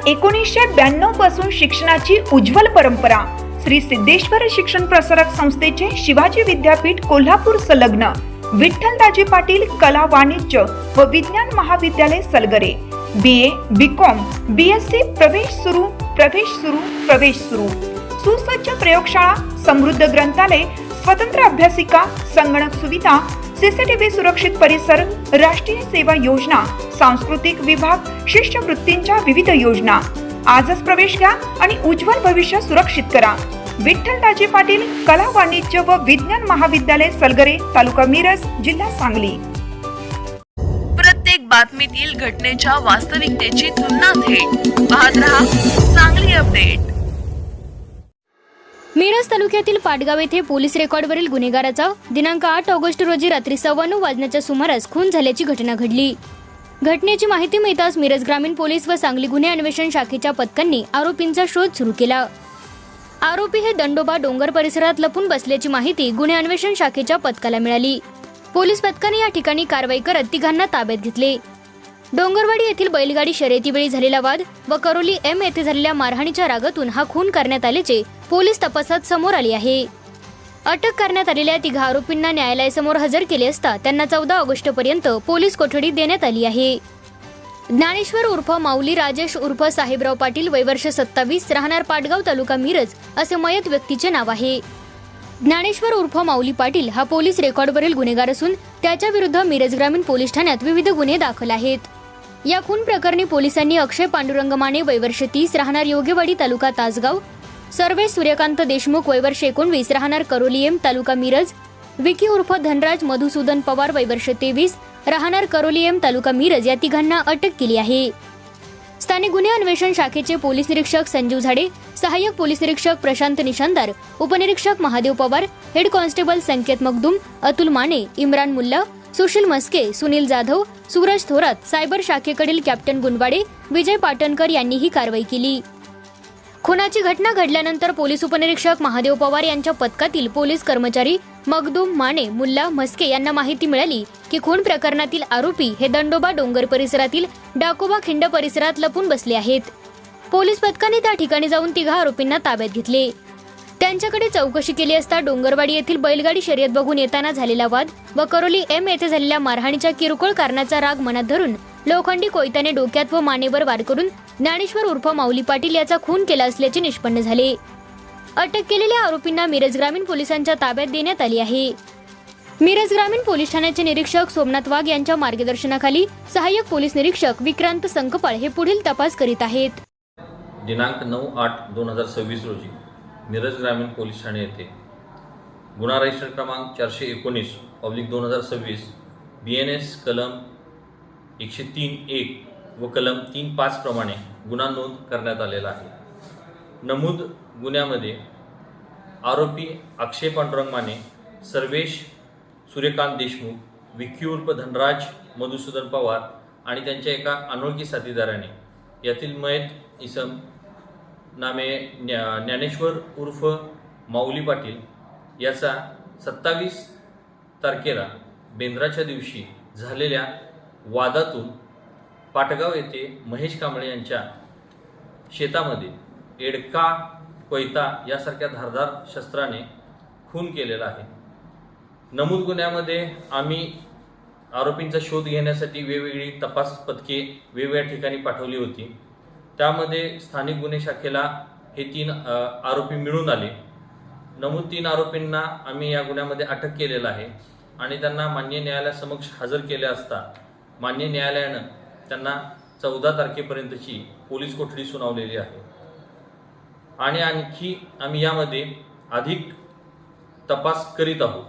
1992 पासून शिक्षणाची उज्ज्वल परंपरा श्री सिद्धेश्वर शिक्षण प्रसारक संस्थेचे शिवाजी विद्यापीठ कोल्हापूर संलग्न विठ्ठलदाजी पाटील कला वाणिज्य व विज्ञान महाविद्यालय सलगरे BA BCom BSc प्रवेश सुरू सुसज्ज प्रयोगशाळा समृद्ध ग्रंथालय स्वतंत्र अभ्यासिका संगणक सुविधा CCTV सुरक्षित परिसर राष्ट्रीय सेवा योजना सांस्कृतिक विभाग शिष्यवृत्तींच्या विविध योजना आजच प्रवेश घ्या आणि उज्ज्वल भविष्य सुरक्षित करा। विठ्ठलदाजी पाटील कला वाणिज्य व विज्ञान महाविद्यालय सलगरे तालुका मिरज जिल्हा सांगली। प्रत्येक बातमीतील घटनेच्या वास्तविकतेची तुलना थेट पाहत रहा सांगली अपडेट। मिरज तालुक्यातील पाटगाव येथे पोलीस रेकॉर्डवरील गुन्हेगाराचा दिनांक 8 ऑगस्ट रोजी रात्री 9:15 वाजण्याच्या सुमारास खून झाल्याची घटना घडली। घटनेची माहिती मिळताच मिरज ग्रामीण पोलीस व सांगली गुन्हे अन्वेषण शाखेच्या पथकांनी आरोपींचा शोध सुरू केला। आरोपी हे दंडोबा डोंगर परिसरात लपून बसल्याची माहिती गुन्हे अन्वेषण शाखेच्या पथकाला मिळाली। पोलीस पथकाने या ठिकाणी कारवाई करत तिघांना ताब्यात घेतले। डोंगरवाडी येथील बैलगाडी शर्यतीवेळी झालेला वाद व करोली M येथे झालेल्या मारहाणीच्या रागातून हा खून करण्यात आल्याचे पोलीस तपासात समोर आले आहे। अटक करण्यात आलेल्या तिघा आरोपींना न्यायालयासमोर हजर केले असता त्यांना 14 ऑगस्ट पर्यंत पोलीस कोठडी देण्यात आली आहे। ज्ञानेश्वर उर्फ माऊली राजेश उर्फ साहेबराव पाटील वय वर्ष 27 राहणार पाटगाव तालुका मिरज असे मयत व्यक्तीचे नाव आहे। ज्ञानेश्वर उर्फ माऊली पाटील हा पोलीस रेकॉर्डवरील गुन्हेगार असून त्याच्या विरुद्ध मिरज ग्रामीण पोलीस ठाण्यात विविध गुन्हे दाखल आहेत। या खून प्रकरणी पोलिसांनी अक्षय पांडुरंग माने वय वर्ष 30 राहणार योगेवाडी तालुका तासगाव, सर्वेश सूर्यकांत देशमुख वय वर्ष 19 राहणार करोली M तालुका मिरज, विकी उर्फ धनराज मधुसूदन पवार वय वर्ष 23 राहणार करोली M तालुका मिरज या तिघांना अटक केली आहे। स्थानिक गुन्हे अन्वेषण शाखेचे पोलीस निरीक्षक संजीव झाडे, सहाय्यक पोलीस निरीक्षक प्रशांत निशांदार, उपनिरीक्षक महादेव पवार, हेड कॉन्स्टेबल संकेत मगदूम, अतुल माने, इम्रान मुल्ला, सुशील मस्के, सुनील जाधव, सूरज थोरात, सायबर शाखेकडील कॅप्टन गुणवाडे, विजय पाटणकर यांनी ही कारवाई केली। खुनाची घटना घडल्यानंतर पोलीस उपनिरीक्षक महादेव पवार यांच्या पथकातील पोलीस कर्मचारी मगदूम, माने, मुल्ला, मस्के यांना माहिती मिळाली की खून प्रकरणातील आरोपी हे दंडोबा डोंगर परिसरातील डाकोबा खिंड परिसरात लपून बसले आहेत। पोलीस पथकाने त्या ठिकाणी जाऊन तिघा आरोपींना ताब्यात घेतले। त्यांच्याकडे चौकशी केली असता डोंगरवाडी येथील बैलगाडी शर्यत बघून येताना झालेला वाद व करोली M येथे झालेल्या मारहाणीच्या किरकोळ कारणाचा राग मनात धरून लोखंडी कोयत्याने डोक्यात व मानेवर वार करून ज्ञानेश्वर उर्फ माऊली पाटील याचा खून केला असल्याचे निष्पन्न झाले। अटक केलेल्या आरोपींना मिरज ग्रामीण पोलिसांच्या ताब्यात देण्यात आली आहे। मिरज ग्रामीण पोलीस ठाण्याचे निरीक्षक सोमनाथ वाघ यांच्या मार्गदर्शनाखाली सहाय्यक पोलीस निरीक्षक विक्रांत संकपाळ हे पुढील तपास करीत आहेत। दिनांक 9/8/2026 रोजी मिरज ग्रामीण पोलीस ठाणे येथे गुन्हा रजिस्टर क्रमांक 419/2026 BNS कलम 103(1) व कलम 3(5) प्रमाणे गुन्हा नोंद करण्यात आलेला आहे। नमूद गुन्ह्यामध्ये आरोपी अक्षय पांडुरंग माने, सर्वेश सूर्यकांत देशमुख, विकी उर्फ धनराज मधुसूदन पवार आणि त्यांच्या एका अनोळखी साथीदाराने यातील मयत इसम नामे ज्ञानेश्वर उर्फ माऊली पाटील याचा 27 तारखेला बेंद्राच्या दिवशी झालेल्या वादातून पाटगाव येथे महेश कांबळे यांच्या शेतामध्ये एडका, कोयता यासारख्या धारदार शस्त्राने खून केलेला आहे। नमूद गुन्ह्यामध्ये आम्ही आरोपींचा शोध घेण्यासाठी वेगवेगळी तपास पथके वेगवेगळ्या ठिकाणी पाठवली होती। त्यामध्ये स्थानिक गुन्हे शाखेला हे 3 आरोपी मिळून आले। नमूद 3 आरोपींना आम्ही या गुन्ह्यामध्ये अटक केलेला आहे आणि त्यांना मान्य न्यायालयासमक्ष हजर केले असता मान्य न्यायालयानं त्यांना 14 तारखेपर्यंतची पोलीस कोठडी सुनावलेली आहे। आणि आणखी आम्ही यामध्ये अधिक तपास करीत आहोत।